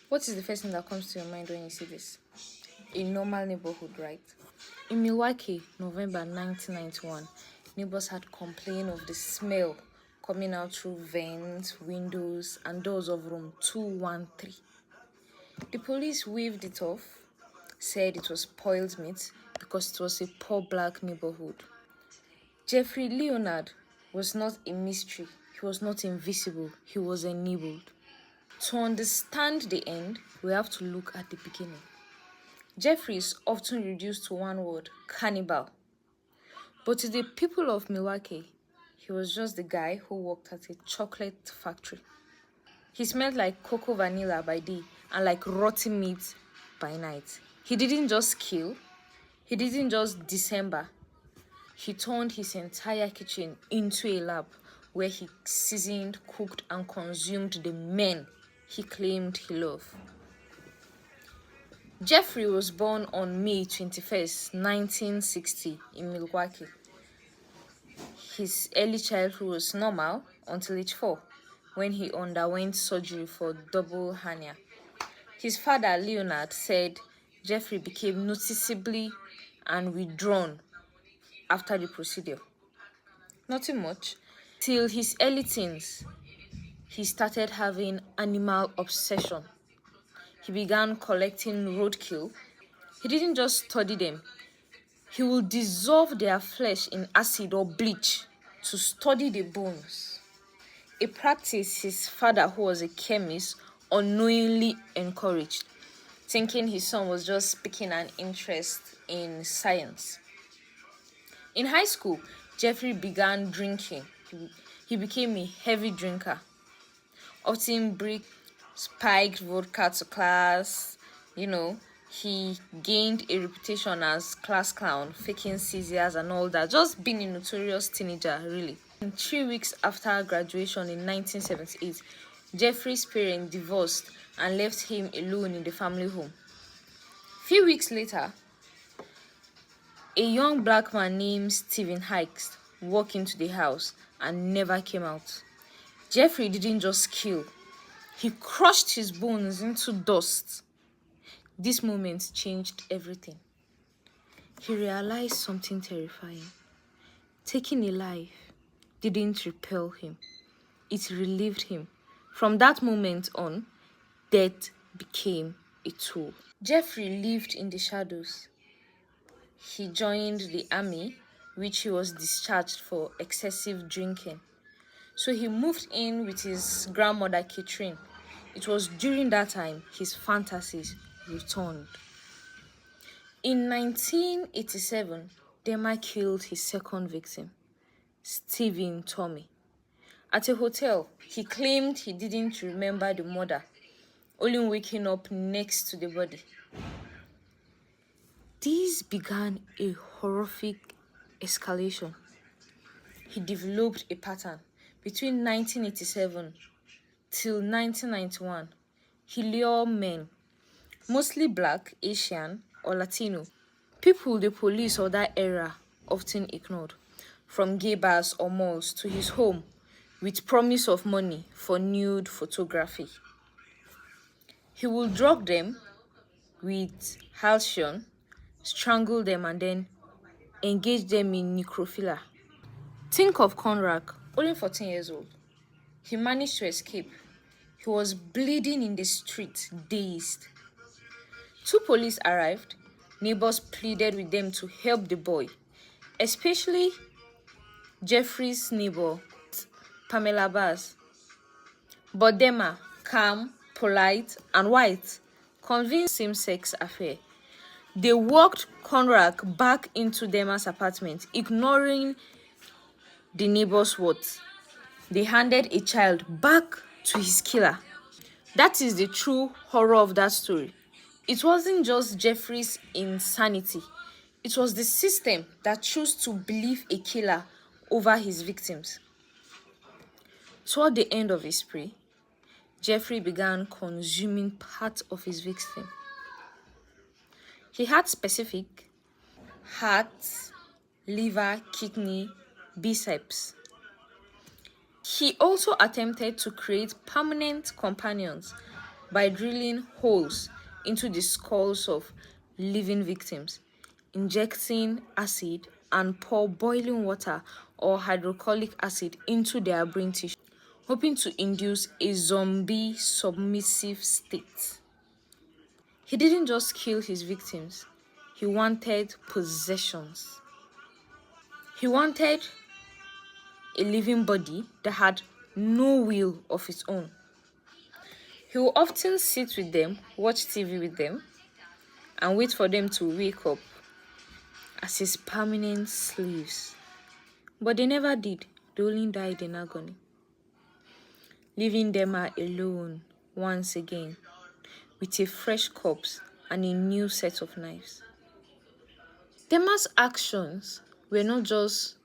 What is the first thing that comes to your mind when you see this? A normal neighborhood, right? In Milwaukee, November 1991, neighbors had complained of the smell coming out through vents, windows, and doors of room 213. The police waved it off, said it was spoiled meat because it was a poor black neighborhood. Jeffrey Leonard was not a mystery. He was not invisible. He was enabled. To understand the end, we have to look at the beginning. Jeffrey is often reduced to one word, cannibal. But to the people of Milwaukee, he was just the guy who worked at a chocolate factory. He smelled like cocoa vanilla by day and like rotten meat by night. He didn't just kill, he didn't just dismember. He turned his entire kitchen into a lab where he seasoned, cooked, and consumed the men he claimed he loved. Jeffrey was born on May 21st, 1960 in Milwaukee. His early childhood was normal until age 4, when he underwent surgery for double hernia. His father, Leonard, said Jeffrey became noticeably and withdrawn after the procedure. Nothing much. Till his early teens, he started having animal obsession. He began collecting roadkill. He didn't just study them. He would dissolve their flesh in acid or bleach to study the bones. A practice his father, who was a chemist, unknowingly encouraged, thinking his son was just piquing an interest in science. In high school, Jeffrey began drinking. He became a heavy drinker, often bring spiked vodka to class. He gained a reputation as class clown, faking seizures and all that, just being a notorious teenager, really. And 3 weeks after graduation in 1978, Jeffrey's parents divorced and left him alone in the family home. Few weeks later, a young black man named Stephen Hikes walked into the house and never came out. Jeffrey didn't just kill, he crushed his bones into dust. This moment changed everything. He realized something terrifying. Taking a life didn't repel him, it relieved him. From that moment on, death became a tool. Jeffrey lived in the shadows. He joined the army, which he was discharged for excessive drinking. So he moved in with his grandmother, Catherine. It was during that time his fantasies returned. In 1987, Dharma killed his second victim, Stephen Tommy. At a hotel, he claimed he didn't remember the murder, only waking up next to the body. This began a horrific escalation. He developed a pattern. Between 1987 till 1991, he lured men, mostly black, Asian, or Latino, people the police of that era often ignored, from gay bars or malls to his home with promise of money for nude photography. He would drug them with halcyon, strangle them, and then engage them in necrophilia. Think of Conrad, only 14 years old. He managed to escape. He was bleeding in the street, dazed. 2 police arrived. Neighbors pleaded with them to help the boy, especially Jeffrey's neighbor, Pamela Bass. But Dharma, calm, polite, and white, convinced same-sex affair. They walked Conrad back into Dharma's apartment, ignoring the neighbor's words. They handed a child back to his killer. That is the true horror of that story. It wasn't just Jeffrey's insanity. It was the system that chose to believe a killer over his victims. Toward the end of his spree, Jeffrey began consuming part of his victim. He had specific heart, liver, kidney, biceps. He also attempted to create permanent companions by drilling holes into the skulls of living victims, injecting acid, and pour boiling water or hydrochloric acid into their brain tissue, hoping to induce a zombie submissive state. He didn't just kill his victims, he wanted possessions. He wanted a living body that had no will of its own. He would often sit with them, watch TV with them, and wait for them to wake up as his permanent slaves. But they never did. They only died in agony, leaving them alone once again with a fresh corpse and a new set of knives. Dema's actions were not just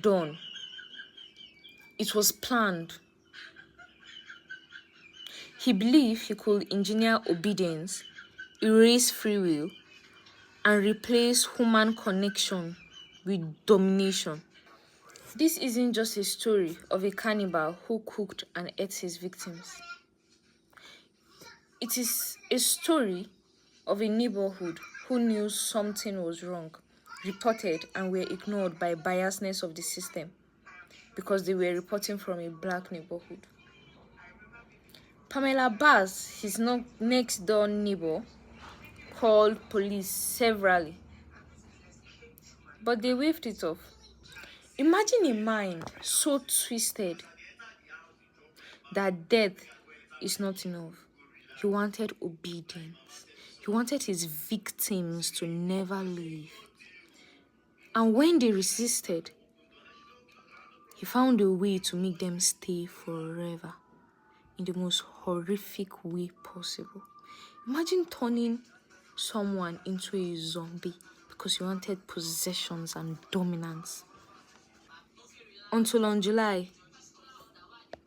done, it was planned. He believed he could engineer obedience, erase free will, and replace human connection with domination. This isn't just a story of a cannibal who cooked and ate his victims. It is a story of a neighborhood who knew something was wrong, reported, and were ignored by biasness of the system because they were reporting from a black neighborhood. Pamela Bass, his next door neighbor, called police severally, but they waved it off. Imagine a mind so twisted that death is not enough. He wanted obedience. He wanted his victims to never leave. And when they resisted, he found a way to make them stay forever in the most horrific way possible. Imagine turning someone into a zombie because you wanted possessions and dominance. Until on July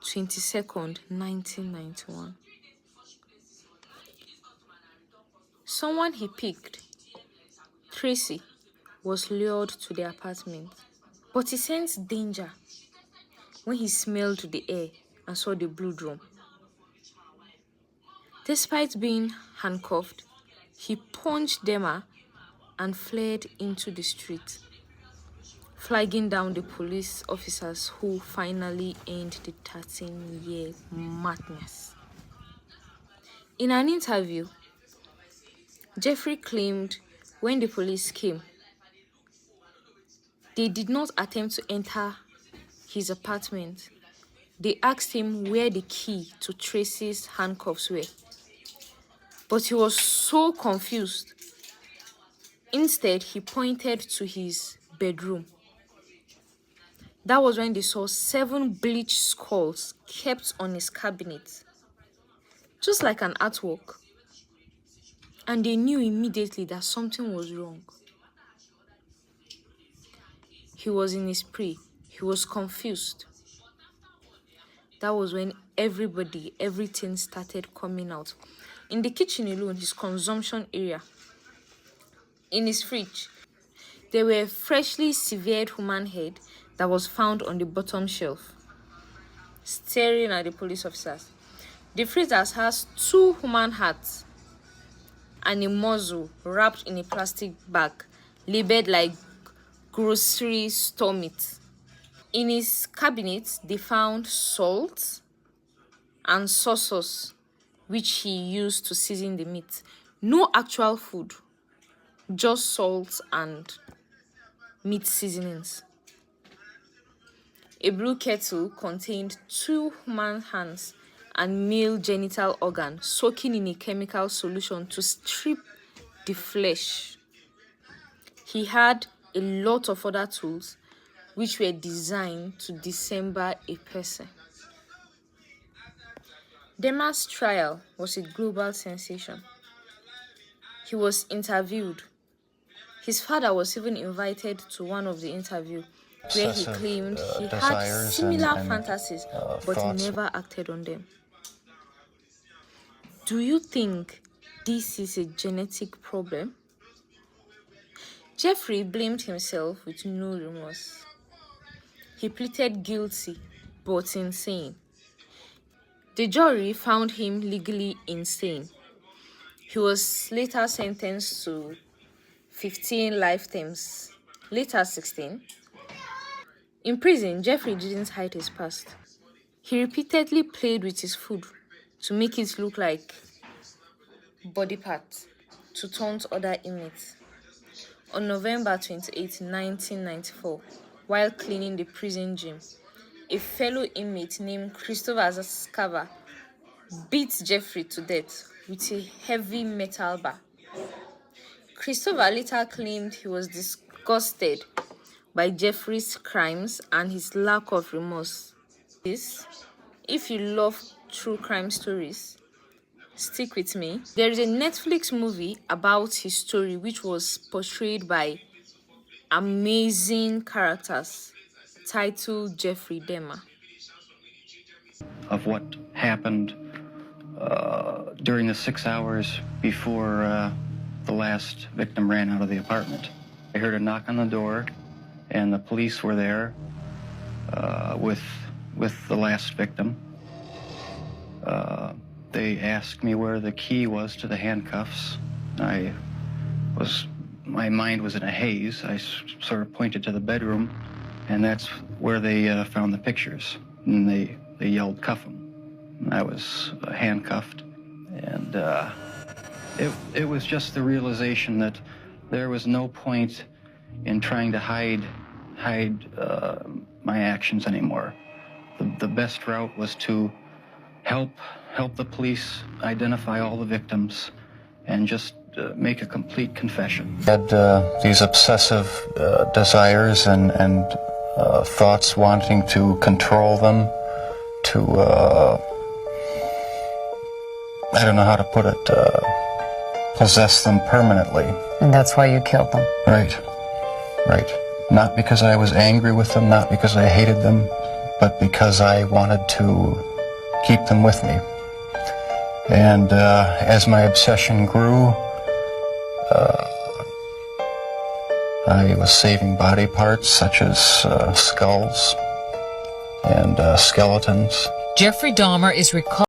22nd, 1991, someone he picked, Tracy, was lured to the apartment, but he sensed danger when he smelled the air and saw the blue drum. Despite being handcuffed, he punched Dema and fled into the street, flagging down the police officers who finally ended the 13-year madness. In an interview, Jeffrey claimed when the police came, they did not attempt to enter his apartment. They asked him where the key to Tracy's handcuffs were, but he was so confused. Instead, he pointed to his bedroom. That was when they saw 7 bleached skulls kept on his cabinet, just like an artwork. And they knew immediately that something was wrong. He was in his prey. He was confused. That was when everything started coming out. In the kitchen alone, his consumption area, in his fridge, there were freshly severed human head that was found on the bottom shelf, staring at the police officers. The freezer has 2 human hearts and a muzzle wrapped in a plastic bag, labeled like grocery store meat. In his cabinet, they found salt and soy sauce, which he used to season the meat. No actual food, just salt and meat seasonings. A blue kettle contained 2 human hands and male genital organ soaking in a chemical solution to strip the flesh. He had a lot of other tools which were designed to dismember a person. Dema's trial was a global sensation. He was interviewed. His father was even invited to one of the interviews where he claimed he had similar fantasies but he never acted on them. Do you think this is a genetic problem? Jeffrey blamed himself with no remorse. He pleaded guilty but insane. The jury found him legally insane. He was later sentenced to 15 life terms, later 16. In prison, Jeffrey didn't hide his past. He repeatedly played with his food to make it look like body parts to taunt other inmates. On November 28, 1994, while cleaning the prison gym, a fellow inmate named Christopher Scava beat Jeffrey to death with a heavy metal bar. Christopher later claimed he was disgusted by Jeffrey's crimes and his lack of remorse. If you love true crime stories, stick with me. There is a Netflix movie about his story which was portrayed by amazing characters titled Jeffery Dharma. Of what happened during the 6 hours before the last victim ran out of the apartment. I heard a knock on the door, and the police were there with the last victim. They asked me where the key was to the handcuffs. My mind was in a haze. I sort of pointed to the bedroom, and that's where they found the pictures. And they yelled, "Cuff him." And I was handcuffed, and it was just the realization that there was no point in trying to hide my actions anymore. The best route was to help the police identify all the victims and just make a complete confession. I had these obsessive desires and thoughts wanting to control them, to, I don't know how to put it, possess them permanently. And that's why you killed them? Right. Not because I was angry with them, not because I hated them, but because I wanted to keep them with me. And as my obsession grew, I was saving body parts such as skulls and skeletons. Jeffrey Dahmer is recalled